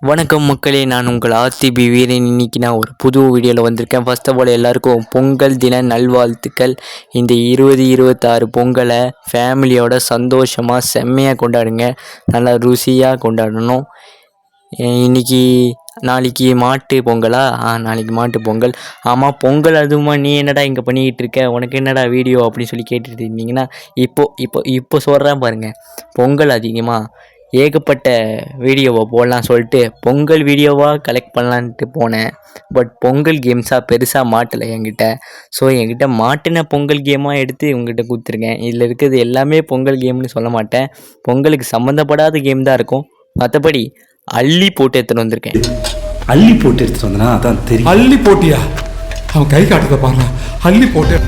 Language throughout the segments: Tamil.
வணக்கம் மக்களே, நான் உங்கள் ஆர்சிபி வீரன். இன்னைக்கு நான் ஒரு புது வீடியோவில் வந்திருக்கேன். ஃபர்ஸ்ட் ஆஃப் ஆல் எல்லாருக்கும் பொங்கல் தின நல்வாழ்த்துக்கள். இந்த 2026 பொங்கலை ஃபேமிலியோட சந்தோஷமாக செம்மையாக கொண்டாடுங்க. நல்லா ருசியாக கொண்டாடணும். இன்னைக்கு நாளைக்கு மாட்டு பொங்கலா? நாளைக்கு மாட்டு பொங்கல். ஆமாம், பொங்கல் அதுவுமா நீ என்னடா இங்கே பண்ணிக்கிட்டு இருக்க, உனக்கு என்னடா வீடியோ அப்படின்னு சொல்லி கேட்டுட்டு இருந்தீங்கன்னா, இப்போ சொல்கிறேன் பாருங்கள். பொங்கல் அதிகமாக ஏகப்பட்ட வீடியோவை போடலாம் சொல்லிட்டு பொங்கல் வீடியோவாக கலெக்ட் பண்ணலான்ட்டு போனேன். பட் பொங்கல் கேம்ஸாக பெருசாக மாட்டலை என்கிட்ட. ஸோ என்கிட்ட மாட்டின பொங்கல் கேமாக எடுத்து உங்ககிட்ட கொடுத்துருக்கேன். இதில் இருக்கிறது எல்லாமே பொங்கல் கேம்னு சொல்ல மாட்டேன். பொங்கலுக்கு சம்மந்தப்படாத கேம் தான் இருக்கும். மற்றபடி அள்ளி போட்டு எடுத்துகிட்டு வந்திருக்கேன். அள்ளி போட்டு எடுத்துட்டு வந்தனா அதான் தெரியும். அள்ளி போட்டியா? அவன் கை காட்டுறத பாருங்க. அள்ளி போட்டு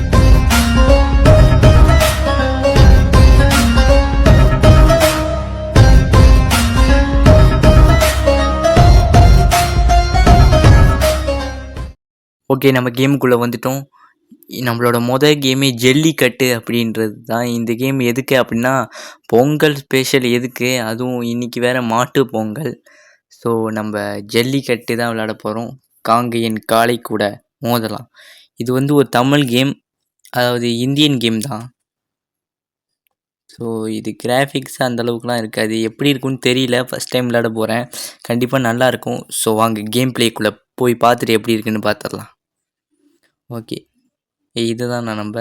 ஓகே, நம்ம கேமுக்குள்ளே வந்துட்டோம். நம்மளோட கேமே ஜல்லிக்கட்டு அப்படின்றது தான். இந்த கேம் எதுக்கு அப்படின்னா, பொங்கல் ஸ்பெஷல் எதுக்கு, அதுவும் இன்றைக்கி வேறு மாட்டு பொங்கல். ஸோ நம்ம ஜல்லிக்கட்டு தான் விளையாட போகிறோம். காங்கேயன் காளை கூட மோதலாம். இது வந்து ஒரு தமிழ் கேம், அதாவது இந்தியன் கேம் தான். ஸோ இது கிராஃபிக்ஸ் அந்தளவுக்குலாம் இருக்காது. எப்படி இருக்குன்னு தெரியல, ஃபஸ்ட் டைம் விளையாட போகிறேன். கண்டிப்பாக நல்லாயிருக்கும். ஸோ வாங்க கேம் பிளேக்குள்ளே போய் பார்த்துட்டு எப்படி இருக்குன்னு பார்த்துடலாம். ஓகே, இதுதான் நம்ம.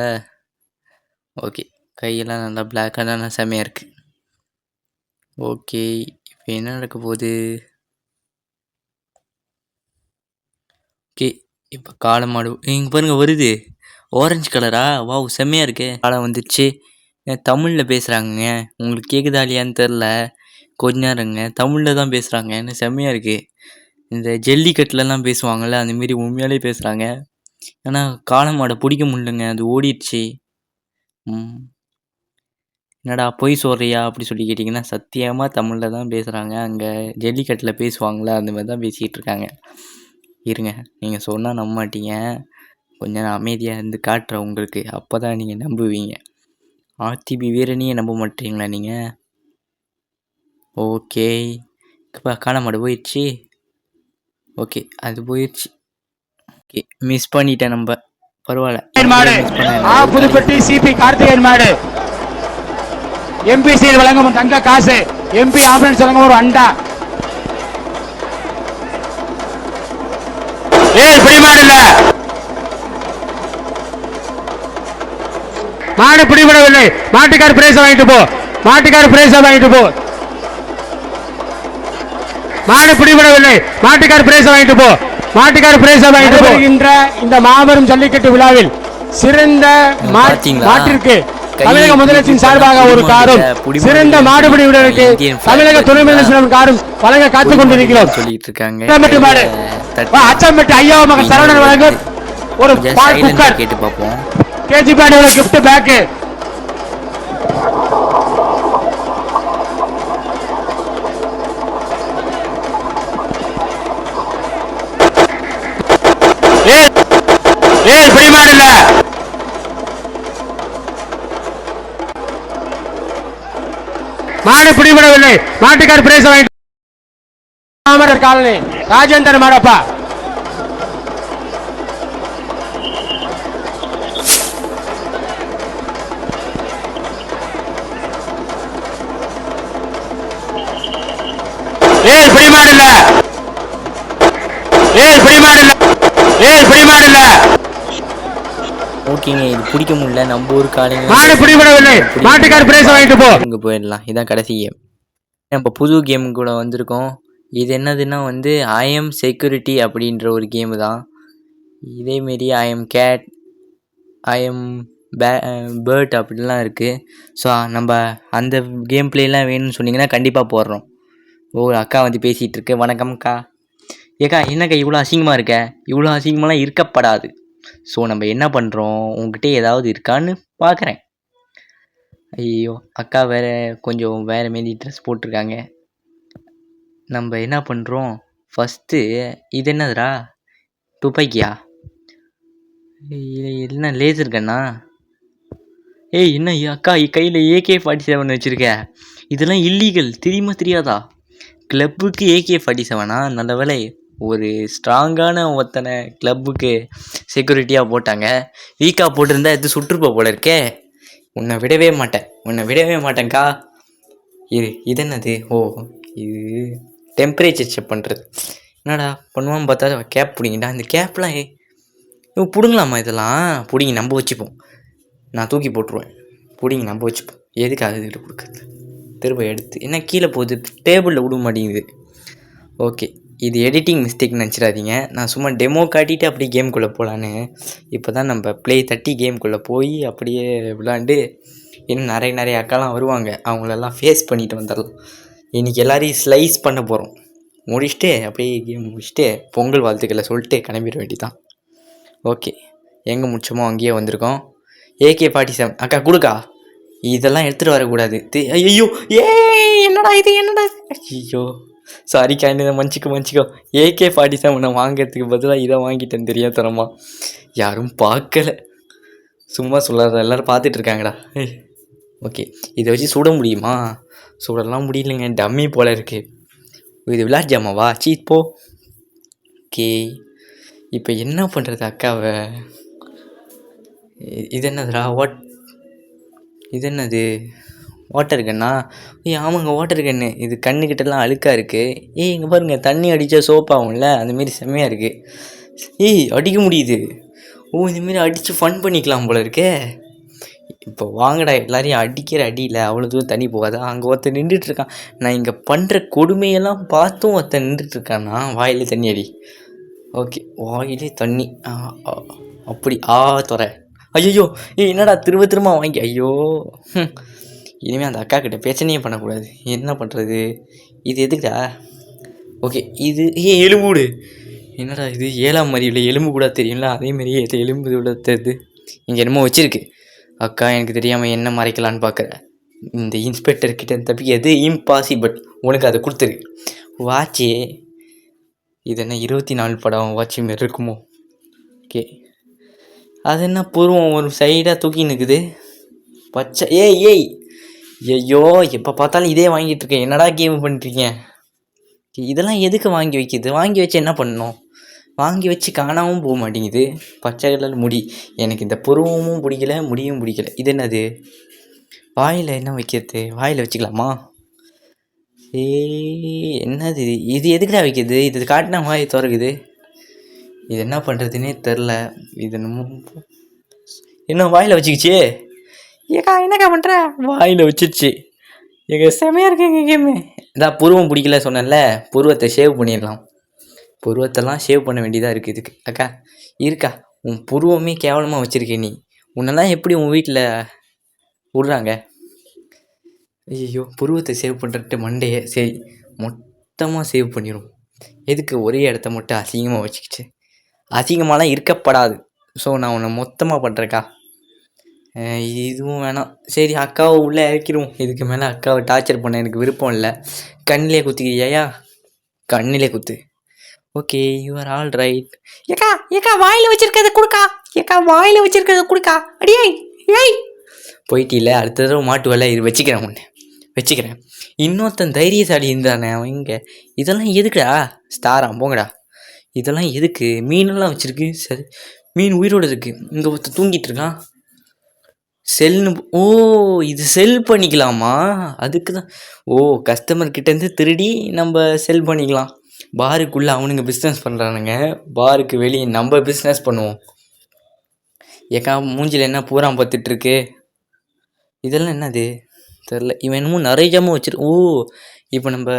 ஓகே, கையெல்லாம் நல்லா பிளாக்காக தான் செம்மையாக இருக்குது. ஓகே, இப்போ என்ன நடக்க போகுது? ஓகே, இப்போ காளை மாடு இங்கே பாருங்கள் வருது. ஆரஞ்சு கலரா? வாவ், செம்மையாக இருக்கு. காளை வந்துடுச்சு. தமிழில் பேசுகிறாங்க. உங்களுக்கு கேட்குதா இல்லையான்னு தெரில. கொஞ்ச நேரங்க தமிழில் தான் பேசுகிறாங்க. என்ன செம்மையாக இருக்குது. இந்த ஜல்லிக்கட்டுலலாம் பேசுவாங்கள்ல, அந்தமாரி உண்மையாலே பேசுகிறாங்க. ஆனால் காளை மாடை பிடிக்க முடியலங்க, அது ஓடிடுச்சு. என்னடா பொய் சொல்கிறியா அப்படி சொல்லி கேட்டிங்கன்னா, சத்தியமாக தமிழில் தான் பேசுகிறாங்க. அங்கே ஜல்லிக்கட்டில் பேசுவாங்களே அந்த மாதிரி தான் பேசிகிட்டு இருக்காங்க. இருங்க, நீங்கள் சொன்னால் நம்ப மாட்டீங்க. கொஞ்சம் நேரம் அமைதியாக இருந்து காட்டுறேன் உங்களுக்கு, அப்போ தான் நீங்கள் நம்புவீங்க. ஆர்சிபி வீரனையே நம்ப மாட்டீங்களா நீங்கள்? ஓகே, இப்போ காளை மாடு போயிடுச்சு. ஓகே, அது போயிடுச்சு. ஓகே, மிஸ் பண்ணிட்டேன். நம்ம பரவாயில்ல. புதுப்பட்டி சிபி கார்த்திகேயன் மாடு எம்பிசி வழங்கும் தங்க காசு, எம்பி ஆம்புலன்ஸ் வழங்கும் ஒரு அண்டா. பிடிமாடு இல்ல, மாடு பிடிபடவில்லை. மாட்டுக்கார் பிரைஸ் வாங்கிட்டு போ, மாட்டுக்கார் பிரைஸ் வாங்கிட்டு போ. மாடு பிடிபடவில்லை, மாட்டுக்கார் பிரைஸ் வாங்கிட்டு போ, மாட்டுக்கார பிரேச வாங்கிட்டு போகின்ற இந்த மாபெரும் ஜல்லிக்கட்டு விழாவில் சிறந்த மாட்டிற்கு தமிழக முதலமைச்சரின் சார்பாக ஒரு காரும், சிறந்த மாடுபிடி வீரருக்கு தமிழக துணை முதலமைச்சர் காரும் வழங்க காத்துக் கொண்டிருக்கிறோம். அச்சம்பட்டு ஐயா மகன் சரவணன் வழங்கும் ஒரு பால் குக்கர் கேட்டு பார்ப்போம். கேஜி பேட் கிஃப்ட் பேக். பிடிமாடு இல்ல, மாடு பிடிபடவில்லை. மாட்டுக்கார் பிரைஸ் வாங்கிட்டு காலனி ராஜேந்தர் மாடப்பா. பிடிமாடு இல்ல, பிடிமாடு இல்ல, பிடிமாடு இல்ல. ஓகேங்க, இது பிடிக்க முடியல. நம்ம ஊர் காலைங்க மாடு பிடிபடவில்லை. மாட்டுக்கார் பிரைஸ் வாங்கிட்டு போ. இங்கே போயிடலாம். இதான் கடைசி கேம். நம்ம புது கேம் கூட வந்திருக்கோம். இது என்னதுன்னா வந்து ஐஎம் செக்யூரிட்டி அப்படின்ற ஒரு கேமு தான். இதேமாரி ஐஎம் கேட், ஐஎம் பேர்ட் அப்படிலாம் இருக்குது. ஸோ நம்ம அந்த கேம் பிளேலாம் வேணும்னு சொன்னிங்கன்னா கண்டிப்பாக போடுறோம். அக்கா வந்து பேசிகிட்டு இருக்கு. வணக்கம் அக்கா. ஏக்கா என்னக்கா இவ்வளோ அசிங்கமாக இருக்க? இவ்வளோ அசிங்கமாலாம் இருக்கப்படாது. ஸோ நம்ம என்ன பண்ணுறோம், உங்ககிட்ட ஏதாவது இருக்கான்னு பார்க்குறேன். ஐயோ, அக்கா வேறு கொஞ்சம் வேறு மாரி ட்ரெஸ் போட்டிருக்காங்க. நம்ம என்ன பண்ணுறோம், ஃபஸ்ட்டு இது என்னதுடா, துப்பாக்கியா? என்ன லேசர் கண்ணா? என்ன அக்கா கையில் AK-47 வச்சுருக்க? இதெல்லாம் இல்லீகல், தெரியுமா தெரியாதா? கிளப்புக்கு AK-47 நல்ல வேளை ஒரு ஸ்ட்ராங்கான ஒருத்தனை கிளப்புக்கு செக்யூரிட்டியாக போட்டாங்க. வீக்காக போட்டிருந்தா எது சுற்றுப்போ போல இருக்கே. உன்னை விடவே மாட்டேன்க்கா. இது என்னது? ஓ, இது டெம்பரேச்சர் செக் பண்ணுறது. என்னடா பண்ணுவான்னு பார்த்தா கேப் பிடிங்கிட்டா. இந்த கேப்லாம் பிடுங்கலாமா? இதெல்லாம் பிடிங்கி நம்ப வச்சுப்போம். நான் தூக்கி போட்டுருவேன். பிடிங்கி நம்ப வச்சுப்போம். எதுக்கு அதுக்கிட்ட கொடுக்குறது? திரும்ப எடுத்து என்ன கீழே போகுது, டேபிளில் விட மாட்டேங்குது. ஓகே, இது எடிட்டிங் மிஸ்டேக்னு நினச்சிடாதீங்க. நான் சும்மா டெமோ காட்டிட்டு அப்படியே கேமுக்குள்ளே போகலான்னு. இப்போ தான் நம்ம ப்ளே தட்டி கேமுக்குள்ளே போய் அப்படியே விளாண்டு இன்னும் நிறைய அக்காலாம் வருவாங்க. அவங்களெல்லாம் ஃபேஸ் பண்ணிட்டு வந்துடலாம். இன்றைக்கி எல்லாரையும் ஸ்லைஸ் பண்ண போகிறோம். முடிச்சுட்டு அப்படியே கேம் முடிச்சுட்டு பொங்கல் வாழ்த்துக்களை சொல்லிட்டு கிளம்பிட வேண்டியதான். ஓகே, எங்கே முடிச்சோமோ அங்கேயே வந்திருக்கோம். AK-47 அக்கா கொடுக்கா. இதெல்லாம் எடுத்துகிட்டு வரக்கூடாது. ஐயோ என்னடா இது? ஐயோ சாரிக்கா, என்ன மன்னிச்சிக்கோ. AK-47 வாங்கிறதுக்கு பதிலாக இதை வாங்கிட்டேன்னு தெரியாதனமா. யாரும் பார்க்கல, சும்மா சொல்லாத, எல்லோரும் பார்த்துட்டு இருக்காங்கடா. ஓகே, இதை வச்சு சுட முடியுமா? சுடலாம் முடியலைங்க, டம்மி போல் இருக்குது. இது விளாட்ஜாமாவா? போ. ஓகே, இப்போ என்ன பண்ணுறது அக்காவை? இது என்னதுடா? இது என்னது? வாட்டர் கன்னா? ஆமாங்க, வாட்டர் கன்னு. இது கண்ணுக்கிட்டலாம் அழுக்காக இருக்குது. இங்கே பாருங்கள், தண்ணி அடித்தா சோப்பாகும்ல, அந்தமாரி செம்மையாக இருக்குது. அடிக்க முடியுது. இந்தமாரி அடித்து ஃபன் பண்ணிக்கலாம் போல இருக்கே. இப்போ வாங்கடா, எல்லாரையும் அடிக்கிற அடியில் அவ்வளோ தூரம் தண்ணி போகாதா? அங்கே ஒருத்தர் நின்றுட்டுருக்கான். நான் இங்கே பண்ணுற கொடுமையெல்லாம் பார்த்தும் ஒருத்தர் நின்றுட்டுருக்கான்னா வாயிலே தண்ணி அடி. ஓகே, வாயிலே தண்ணி. அப்படி துறை. ஐயோ என்னடா திரும்ப வாங்கி. ஐயோ இனிமேல் அந்த அக்கா கிட்ட பிரச்சனையே பண்ணக்கூடாது. என்ன பண்ணுறது? இது எதுக்குடா? ஓகே, இது எலும்புடு. என்னடா இது? 7ஆம் அறிவில் எலும்பு கூட தெரியும்ல, அதேமாரியே இது எலும்பு கூட தெரியுது. இங்கே என்னமோ வச்சுருக்கு. அக்கா, எனக்கு தெரியாமல் என்ன மறைக்கலான்னு பார்க்குறேன். இந்த இன்ஸ்பெக்டர்கிட்ட தப்பிக்கிறது இம்பாசிபிள். உனக்கு அதை கொடுத்துரு. வாட்சி இது என்ன 24 படம் வாட்சி மாரி இருக்குமோ? ஓகே, அது என்ன பூர்வம் ஒரு சைடாக தூக்கி நிற்குது பச்சை. ஐயோ எப்போ பார்த்தாலும் இதே வாங்கிட்டு இருக்கேன். என்னடா கேம் பண்ணிட்டுருக்கீங்க? இதெல்லாம் எதுக்கு வாங்கி வைக்கிது? வாங்கி வச்சு என்ன பண்ணணும்? வாங்கி வச்சு காணாமல் போக மாட்டேங்குது. பச்சை கலர் முடி. எனக்கு இந்த புருவமும் பிடிக்கல, முடியும் பிடிக்கல. இது என்னது? வாயில் என்ன வைக்கிறது? வாயில் வச்சுக்கலாமா? என்னது இது? எதுக்குடா வைக்கிது? இது காட்டினா வாய் திறக்குது. இது என்ன பண்ணுறதுன்னே தெரில. இது என்ன வாயில் வச்சுக்கிச்சு? ஏக்கா என்னக்கா பண்ணுற? வாயில் வச்சிருச்சு. செமையாக இருக்குங்க கேமு. இதான் புருவம் பிடிக்கல சொன்னேன்ல, புருவத்தை ஷேவ் பண்ணிடலாம். புருவத்தெல்லாம் ஷேவ் பண்ண வேண்டியதாக இருக்குது இதுக்கு. அக்கா இருக்கா, உன் புருவமே கேவலமாக வச்சுருக்கே நீ. உன்னெல்லாம் எப்படி உன் வீட்டில் விட்றாங்க? ஐயோ, புருவத்தை சேவ் பண்ணுறட்டு மண்டையை சரி மொத்தமாக சேவ் பண்ணிடும். எதுக்கு ஒரே இடத்த மட்டும் அசிங்கமாக வச்சுக்கிச்சு? அசிங்கமாலாம் இருக்கப்படாது. ஸோ நான் உன்னை மொத்தமாக பண்ணுறேக்கா. இதுவும் வேணாம். சரி, அக்காவை உள்ளே இறக்கிடுவோம். இதுக்கு மேலே அக்காவை டார்ச்சர் பண்ண எனக்கு விருப்பம் இல்லை. கண்ணிலே குத்திக்கிறியா? கண்ணிலே குத்து. Okay, you are all right. ஏக்கா வாயில் வச்சிருக்கிறத கொடுக்கா. அடியே போயிட்டில்ல, அடுத்த தடவை மாட்டுவல. இது வச்சுக்கிறேன். இன்னொருத்தன் தைரியசாலி இருந்தானே அவன் இங்கே. இதெல்லாம் எதுக்குடா? ஸ்டாராம் போங்கடா. இதெல்லாம் எதுக்கு? மீனெல்லாம் வச்சுருக்கு. சரி, மீன் உயிரோடு இருக்குது. இங்கே ஒருத்தர் தூங்கிட்டு இருக்கான். செல்னு. இது செல் பண்ணிக்கலாமா? அதுக்கு தான். கஸ்டமர்கிட்டேருந்து திருடி நம்ம செல் பண்ணிக்கலாம். பாருக்குள்ளே அவனுங்க பிஸ்னஸ் பண்ணுறானுங்க, பாருக்கு வெளியே நம்ம பிஸ்னஸ் பண்ணுவோம். ஏக்கா மூஞ்சில் என்ன பூரா பார்த்துட்ருக்கு? இதெல்லாம் என்னது தெரில. இவன் என்னமோ நிறைய ஜாமும் வச்சிரு. இப்போ நம்ம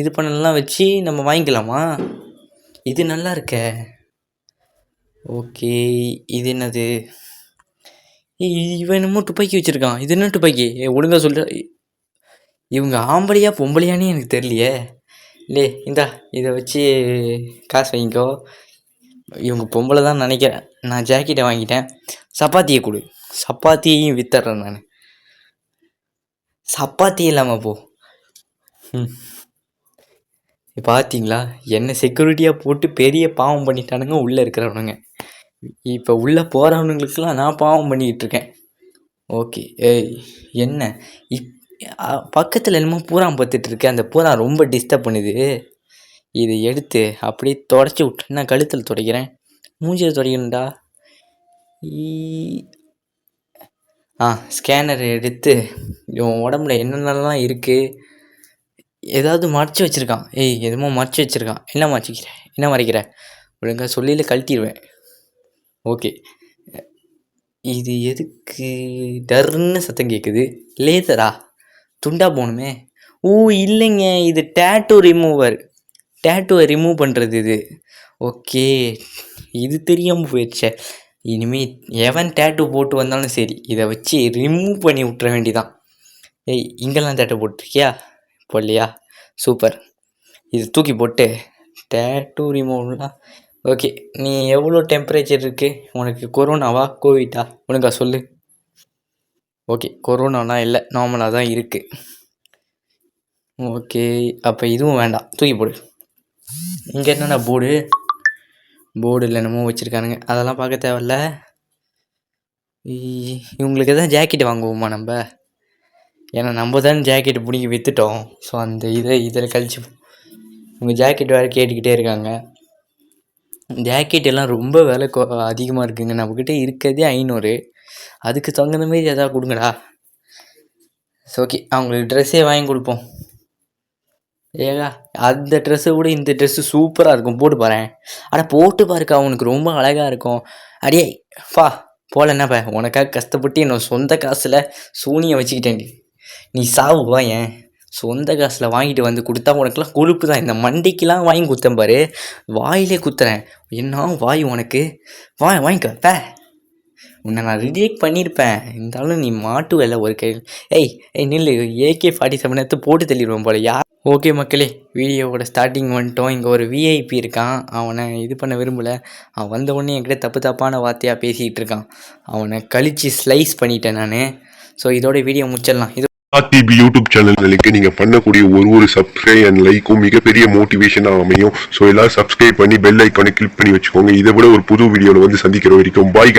இது பண்ணலாம் வச்சு நம்ம வாங்கிக்கலாமா? இது நல்லா இருக்க. ஓகே, இது என்னது? இவன் என்னமோ துப்பாக்கி வச்சுருக்கான். இது என்ன துப்பாக்கி? ஒழுங்காக சொல்கிற. இவங்க ஆம்பளையா பொம்பளையானே எனக்கு தெரியலையே. இந்தா இதை வச்சு காசு வாங்கிக்கோ. இவங்க பொம்பளை தான் நினைக்கிறேன். நான் ஜாக்கெட்டை வாங்கிட்டேன். சப்பாத்தியை கொடு. சப்பாத்தியையும் வித்துட்றேன் நான். சப்பாத்தி இல்லாமல் போ. பார்த்தீங்களா, என்ன செக்யூரிட்டியாக போட்டு பெரிய பாவம் பண்ணிட்டானுங்க உள்ளே இருக்கிறவனுங்க. இப்போ உள்ளே போகிறவனுங்களுக்கெல்லாம் நான் பாவம் பண்ணிக்கிட்டு இருக்கேன். ஓகே, என்ன பக்கத்தில் என்னமோ பூரா பார்த்துட்டு இருக்கு. அந்த பூரா ரொம்ப டிஸ்டர்ப் பண்ணுது. இதை எடுத்து அப்படியே தொடச்சி விட்டு நான் கழுத்தில் துடைக்கிறேன். மூஞ்சியை துடைக்கணும்டா. ஸ்கேனர் எடுத்து இவன் உடம்புல என்னென்னலாம் இருக்குது, ஏதாவது மறைச்சி வச்சுருக்கான். எதுமோ மறைச்சி வச்சுருக்கான். என்ன மறைக்கிற ஒழுங்கா சொல்லியில் கழட்டிடுவேன். ஓகே, இது எதுக்கு டர்ன்னு சத்தம் கேட்குது? லேசரா? துண்டா போகணுமே. இல்லைங்க, இது டேட்டூவை ரிமூவ் பண்ணுறது இது. ஓகே, இது தெரியாமல் போயிடுச்சே. இனிமேல் எவன் டேட்டூ போட்டு வந்தாலும் சரி, இதை வச்சு ரிமூவ் பண்ணி விட்டுற வேண்டிதான். இங்கெல்லாம் டேட்டூ போட்டிருக்கியா? போடலையா? சூப்பர். இது தூக்கி போட்டு டேட்டூ ரிமூவ்லாம். ஓகே, நீ எவ்வளோ டெம்பரேச்சர் இருக்குது உனக்கு? கொரோனாவா கோவிட்டா? உனக்கா சொல்லு. ஓகே, கொரோனாலாம் இல்லை, நார்மலாக தான் இருக்குது. ஓகே, அப்போ இதுவும் வேண்டாம், தூக்கி போடு. இங்கே என்னென்ன போர்டில் என்னமோ வச்சுருக்கானுங்க, அதெல்லாம் பார்க்க தேவையில்ல. இவங்களுக்கு எதாவது ஜாக்கெட் வாங்குவோமா நம்ம? ஏன்னா நம்ம தான் ஜாக்கெட்டு பிடிங்கி விற்றுட்டோம். ஸோ அந்த இதில் கழிச்சு இவங்க ஜாக்கெட் வேறு கேட்டுக்கிட்டே இருக்காங்க. ஜாக்கெட் எல்லாம் ரொம்ப விலை அதிகமாக இருக்குங்க. நம்மக்கிட்ட இருக்கிறதே 500. அதுக்கு தகுந்த மாரி எதாவது கொடுங்கடா. ஓகே, அவங்களுக்கு ட்ரெஸ்ஸே வாங்கி கொடுப்போம். அந்த ட்ரெஸ்ஸை விட இந்த ட்ரெஸ்ஸு சூப்பராக இருக்கும், போட்டு பாறேன். போட்டு பாருக்கா, உனக்கு ரொம்ப அழகாக இருக்கும். அடியே போல என்னப்பா, உனக்காக கஷ்டப்பட்டு என்னோட சொந்த காசில் சூனியை வச்சுக்கிட்டேன். நீ சாவுவா? ஏன் சொந்த காசில் வாங்கிட்டு வந்து கொடுத்தா உனக்குலாம் கொழுப்பு தான். இந்த மண்டிக்கெலாம் வாங்கி குத்தேன் பாரு, வாயிலே குத்துறேன். என்ன வாய் உனக்கு? வாங்கிக்க. உன்னை நான் ரிஜெக்ட் பண்ணியிருப்பேன். இருந்தாலும் நீ மாட்டுவல்ல ஒரு கையில். நில்லு, AK-47 எடுத்து போட்டு தள்ளிடுவேன் போல. ஓகே மக்களே, வீடியோவோட ஸ்டார்டிங் வந்துட்டோம். இங்கே ஒரு VIP இருக்கான். அவனை இது பண்ண விரும்பலை. அவன் வந்த உடனே என்கிட்ட தப்பான வார்த்தையாக பேசிகிட்டு இருக்கான். அவனை கழித்து ஸ்லைஸ் பண்ணிட்டேன் நான். ஸோ இதோட வீடியோ முடிச்சிடலாம். டிவி யூடியூப் சேனலுக்கு நீங்க பண்ணக்கூடிய ஒரு சப்ஸ்கிரைப் அண்ட் லைக்கும் மிகப்பெரிய மோட்டிவேஷனா அமையும். ஸோ எல்லாரும் சப்ஸ்கிரைப் பண்ணி பெல் ஐக்கானை கிளிக் பண்ணி வச்சுக்கோங்க. இதை விட ஒரு புது வீடியோவில் வந்து சந்திக்கிற வரைக்கும் பாய்.